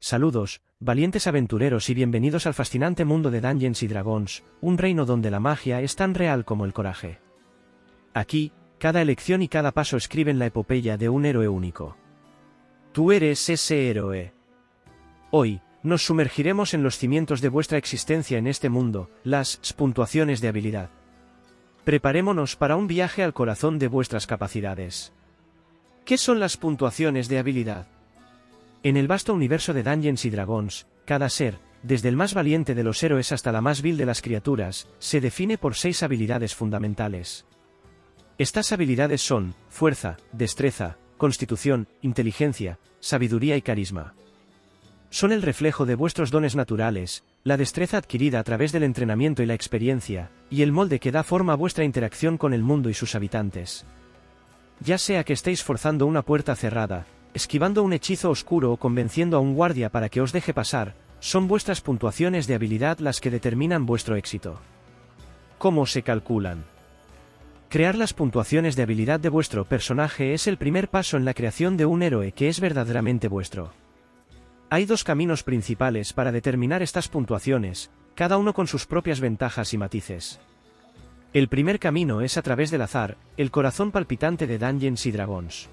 Saludos, valientes aventureros y bienvenidos al fascinante mundo de Dungeons y Dragons, un reino donde la magia es tan real como el coraje. Aquí, cada elección y cada paso escriben la epopeya de un héroe único. Tú eres ese héroe. Hoy, nos sumergiremos en los cimientos de vuestra existencia en este mundo, las puntuaciones de habilidad. Preparémonos para un viaje al corazón de vuestras capacidades. ¿Qué son las puntuaciones de habilidad? En el vasto universo de Dungeons y Dragons, cada ser, desde el más valiente de los héroes hasta la más vil de las criaturas, se define por 6 habilidades fundamentales. Estas habilidades son: fuerza, destreza, constitución, inteligencia, sabiduría y carisma. Son el reflejo de vuestros dones naturales, la destreza adquirida a través del entrenamiento y la experiencia, y el molde que da forma a vuestra interacción con el mundo y sus habitantes. Ya sea que estéis forzando una puerta cerrada, esquivando un hechizo oscuro o convenciendo a un guardia para que os deje pasar, son vuestras puntuaciones de habilidad las que determinan vuestro éxito. ¿Cómo se calculan? Crear las puntuaciones de habilidad de vuestro personaje es el primer paso en la creación de un héroe que es verdaderamente vuestro. Hay 2 caminos principales para determinar estas puntuaciones, cada uno con sus propias ventajas y matices. El primer camino es a través del azar, el corazón palpitante de Dungeons y Dragons.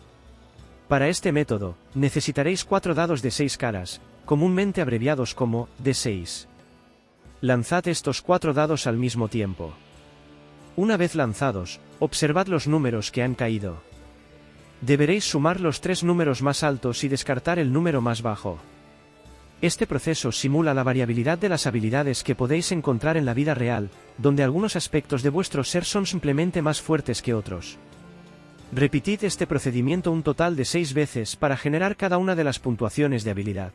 Para este método, necesitaréis 4 dados de 6 caras, comúnmente abreviados como D6. Lanzad estos 4 dados al mismo tiempo. Una vez lanzados, observad los números que han caído. Deberéis sumar los 3 números más altos y descartar el número más bajo. Este proceso simula la variabilidad de las habilidades que podéis encontrar en la vida real, donde algunos aspectos de vuestro ser son simplemente más fuertes que otros. Repetid este procedimiento un total de 6 veces para generar cada una de las puntuaciones de habilidad.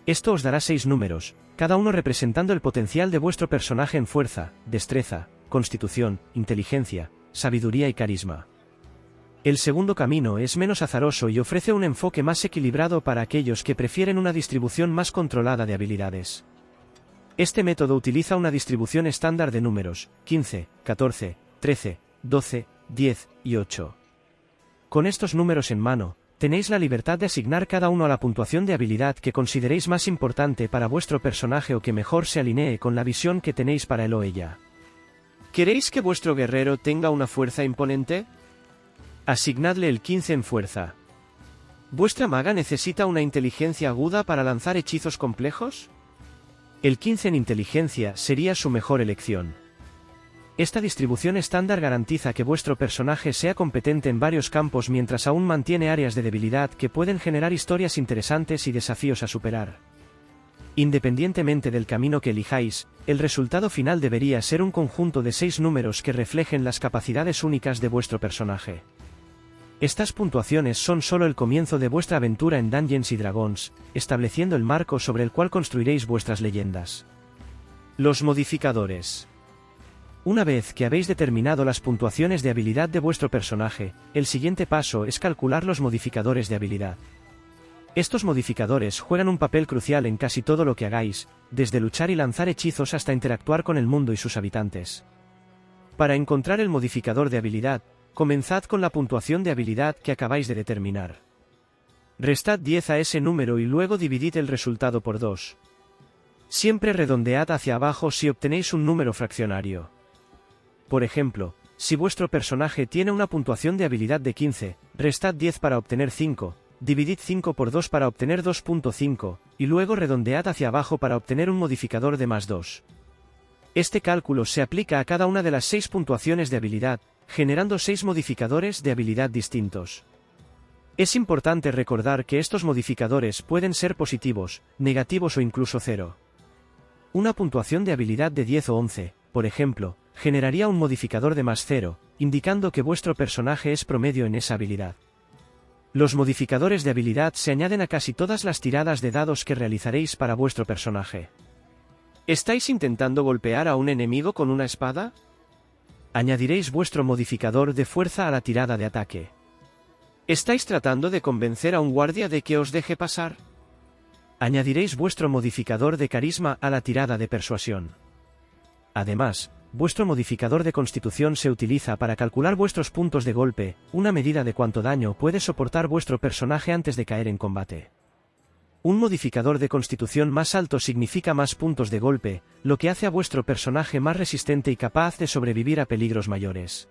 Esto os dará 6 números, cada uno representando el potencial de vuestro personaje en fuerza, destreza, constitución, inteligencia, sabiduría y carisma. El segundo camino es menos azaroso y ofrece un enfoque más equilibrado para aquellos que prefieren una distribución más controlada de habilidades. Este método utiliza una distribución estándar de números, 15, 14, 13, 12, 10 y 8. Con estos números en mano, tenéis la libertad de asignar cada uno a la puntuación de habilidad que consideréis más importante para vuestro personaje o que mejor se alinee con la visión que tenéis para él o ella. ¿Queréis que vuestro guerrero tenga una fuerza imponente? Asignadle el 15 en fuerza. ¿Vuestra maga necesita una inteligencia aguda para lanzar hechizos complejos? El 15 en inteligencia sería su mejor elección. Esta distribución estándar garantiza que vuestro personaje sea competente en varios campos mientras aún mantiene áreas de debilidad que pueden generar historias interesantes y desafíos a superar. Independientemente del camino que elijáis, el resultado final debería ser un conjunto de 6 números que reflejen las capacidades únicas de vuestro personaje. Estas puntuaciones son solo el comienzo de vuestra aventura en Dungeons y Dragons, estableciendo el marco sobre el cual construiréis vuestras leyendas. Los modificadores. Una vez que habéis determinado las puntuaciones de habilidad de vuestro personaje, el siguiente paso es calcular los modificadores de habilidad. Estos modificadores juegan un papel crucial en casi todo lo que hagáis, desde luchar y lanzar hechizos hasta interactuar con el mundo y sus habitantes. Para encontrar el modificador de habilidad, comenzad con la puntuación de habilidad que acabáis de determinar. Restad 10 a ese número y luego dividid el resultado por 2. Siempre redondead hacia abajo si obtenéis un número fraccionario. Por ejemplo, si vuestro personaje tiene una puntuación de habilidad de 15, restad 10 para obtener 5, dividid 5 por 2 para obtener 2.5, y luego redondead hacia abajo para obtener un modificador de más 2. Este cálculo se aplica a cada una de las 6 puntuaciones de habilidad, generando 6 modificadores de habilidad distintos. Es importante recordar que estos modificadores pueden ser positivos, negativos o incluso 0. Una puntuación de habilidad de 10 o 11, por ejemplo, generaría un modificador de más 0, indicando que vuestro personaje es promedio en esa habilidad. Los modificadores de habilidad se añaden a casi todas las tiradas de dados que realizaréis para vuestro personaje. ¿Estáis intentando golpear a un enemigo con una espada? Añadiréis vuestro modificador de fuerza a la tirada de ataque. ¿Estáis tratando de convencer a un guardia de que os deje pasar? Añadiréis vuestro modificador de carisma a la tirada de persuasión. Además, vuestro modificador de constitución se utiliza para calcular vuestros puntos de golpe, una medida de cuánto daño puede soportar vuestro personaje antes de caer en combate. Un modificador de constitución más alto significa más puntos de golpe, lo que hace a vuestro personaje más resistente y capaz de sobrevivir a peligros mayores.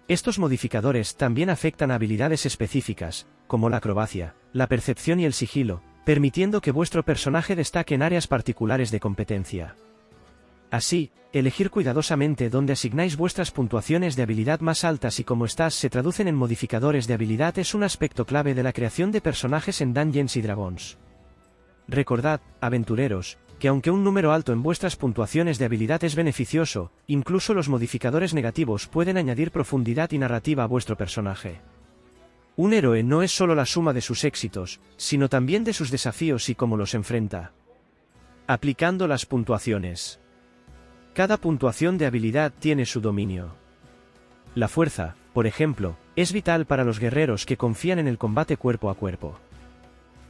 Estos modificadores también afectan a habilidades específicas, como la acrobacia, la percepción y el sigilo, permitiendo que vuestro personaje destaque en áreas particulares de competencia. Así, elegir cuidadosamente dónde asignáis vuestras puntuaciones de habilidad más altas y cómo éstas se traducen en modificadores de habilidad es un aspecto clave de la creación de personajes en Dungeons & Dragons. Recordad, aventureros, que aunque un número alto en vuestras puntuaciones de habilidad es beneficioso, incluso los modificadores negativos pueden añadir profundidad y narrativa a vuestro personaje. Un héroe no es solo la suma de sus éxitos, sino también de sus desafíos y cómo los enfrenta. Aplicando las puntuaciones. Cada puntuación de habilidad tiene su dominio. La fuerza, por ejemplo, es vital para los guerreros que confían en el combate cuerpo a cuerpo.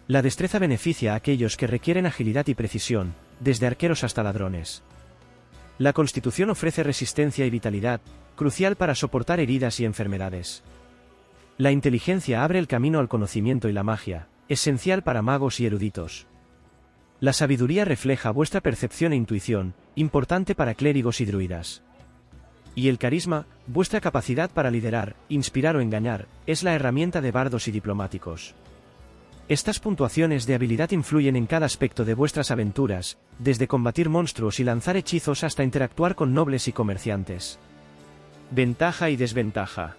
La destreza beneficia a aquellos que requieren agilidad y precisión, desde arqueros hasta ladrones. La constitución ofrece resistencia y vitalidad, crucial para soportar heridas y enfermedades. La inteligencia abre el camino al conocimiento y la magia, esencial para magos y eruditos. La sabiduría refleja vuestra percepción e intuición, importante para clérigos y druidas. Y el carisma, vuestra capacidad para liderar, inspirar o engañar, es la herramienta de bardos y diplomáticos. Estas puntuaciones de habilidad influyen en cada aspecto de vuestras aventuras, desde combatir monstruos y lanzar hechizos hasta interactuar con nobles y comerciantes. Ventaja y desventaja.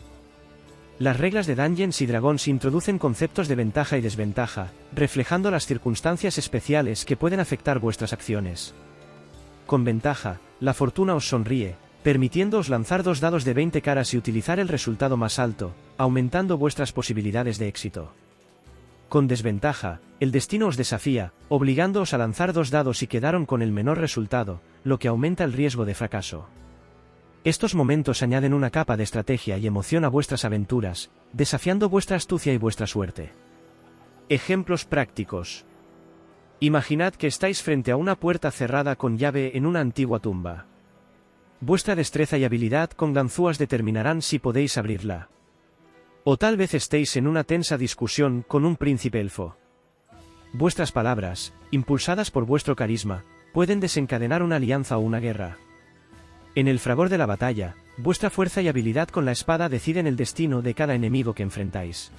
Las reglas de Dungeons & Dragons introducen conceptos de ventaja y desventaja, reflejando las circunstancias especiales que pueden afectar vuestras acciones. Con ventaja, la fortuna os sonríe, permitiéndoos lanzar 2 dados de 20 caras y utilizar el resultado más alto, aumentando vuestras posibilidades de éxito. Con desventaja, el destino os desafía, obligándoos a lanzar 2 dados y quedaron con el menor resultado, lo que aumenta el riesgo de fracaso. Estos momentos añaden una capa de estrategia y emoción a vuestras aventuras, desafiando vuestra astucia y vuestra suerte. Ejemplos prácticos. Imaginad que estáis frente a una puerta cerrada con llave en una antigua tumba. Vuestra destreza y habilidad con ganzúas determinarán si podéis abrirla. O tal vez estéis en una tensa discusión con un príncipe elfo. Vuestras palabras, impulsadas por vuestro carisma, pueden desencadenar una alianza o una guerra. En el fragor de la batalla, vuestra fuerza y habilidad con la espada deciden el destino de cada enemigo que enfrentáis.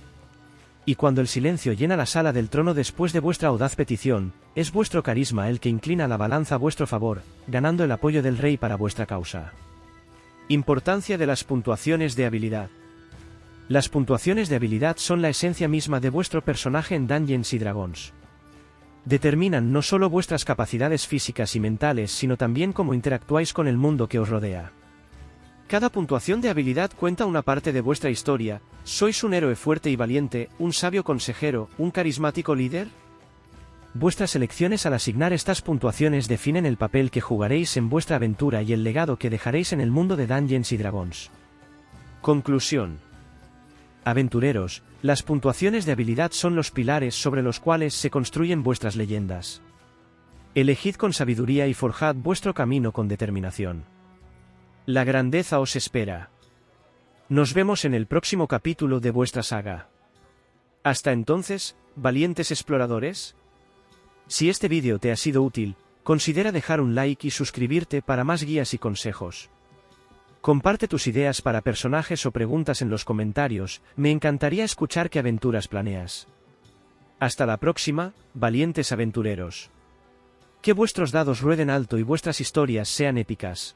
Y cuando el silencio llena la sala del trono después de vuestra audaz petición, es vuestro carisma el que inclina la balanza a vuestro favor, ganando el apoyo del rey para vuestra causa. Importancia de las puntuaciones de habilidad. Las puntuaciones de habilidad son la esencia misma de vuestro personaje en Dungeons & Dragons. Determinan no solo vuestras capacidades físicas y mentales sino también cómo interactuáis con el mundo que os rodea. Cada puntuación de habilidad cuenta una parte de vuestra historia. ¿Sois un héroe fuerte y valiente, un sabio consejero, un carismático líder? Vuestras elecciones al asignar estas puntuaciones definen el papel que jugaréis en vuestra aventura y el legado que dejaréis en el mundo de Dungeons & Dragons. Conclusión. Aventureros, las puntuaciones de habilidad son los pilares sobre los cuales se construyen vuestras leyendas. Elegid con sabiduría y forjad vuestro camino con determinación. La grandeza os espera. Nos vemos en el próximo capítulo de vuestra saga. Hasta entonces, valientes exploradores. Si este vídeo te ha sido útil, considera dejar un like y suscribirte para más guías y consejos. Comparte tus ideas para personajes o preguntas en los comentarios, me encantaría escuchar qué aventuras planeas. Hasta la próxima, valientes aventureros. Que vuestros dados rueden alto y vuestras historias sean épicas.